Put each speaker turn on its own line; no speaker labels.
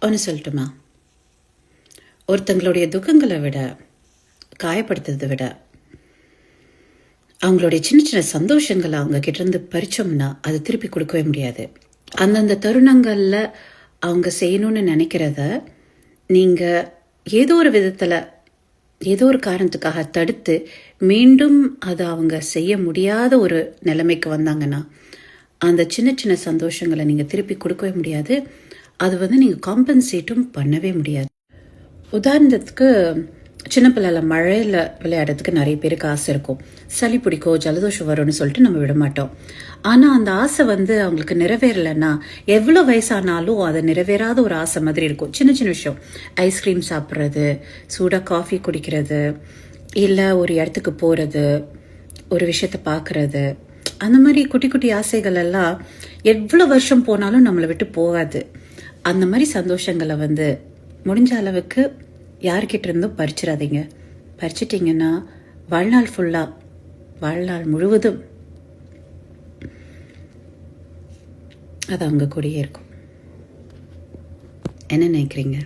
ஒன்று சொல்லட்டுமா? ஒருத்தங்களுடைய துக்கங்களை விட, காயப்படுத்துறதை விட, அவங்களுடைய சின்ன சின்ன சந்தோஷங்களை அவங்க கிட்டேருந்து பறிச்சோம்னா அது திருப்பி கொடுக்கவே முடியாது. அந்தந்த தருணங்களில் அவங்க செய்யணும்னு நினைக்கிறத நீங்கள் ஏதோ ஒரு விதத்தில் ஏதோ ஒரு காரணத்துக்காக தடுத்து மீண்டும் அதை அவங்க செய்ய முடியாத ஒரு நிலைமைக்கு வந்தாங்கன்னா அந்த சின்ன சின்ன சந்தோஷங்களை நீங்கள் திருப்பி கொடுக்கவே முடியாது. அது நீங்கள் காம்பன்சேட்டும் பண்ணவே முடியாது. உதாரணத்துக்கு சின்ன பிள்ளைல மழையில் விளையாடுறதுக்கு நிறைய பேருக்கு ஆசை இருக்கும். சளி பிடிக்கும், ஜலதோஷம் வரும்னு சொல்லிட்டு நம்ம விட மாட்டோம். ஆனால் அந்த ஆசை அவங்களுக்கு நிறைவேறலைன்னா எவ்வளோ வயசானாலும் அதை நிறைவேறாத ஒரு ஆசை மாதிரி இருக்கும். சின்ன சின்ன விஷயம், ஐஸ்கிரீம் சாப்பிட்றது, சூடாக காஃபி குடிக்கிறது, இல்லை ஒரு இடத்துக்கு போகிறது, ஒரு விஷயத்தை பார்க்குறது, அந்த மாதிரி குட்டி குட்டி ஆசைகள் எல்லாம் எவ்வளோ வருஷம் போனாலும் நம்மளை விட்டு போகாது. அந்த மாதிரி சந்தோஷங்களை முடிஞ்ச அளவுக்கு யார்கிட்ட இருந்தும் பறிச்சிடாதீங்க. பறிச்சிட்டிங்கன்னா வாழ்நாள் ஃபுல்லாக, வாழ்நாள் முழுவதும் அது அவங்க கூடயே இருக்கும். என்ன நினைக்கிறீங்க?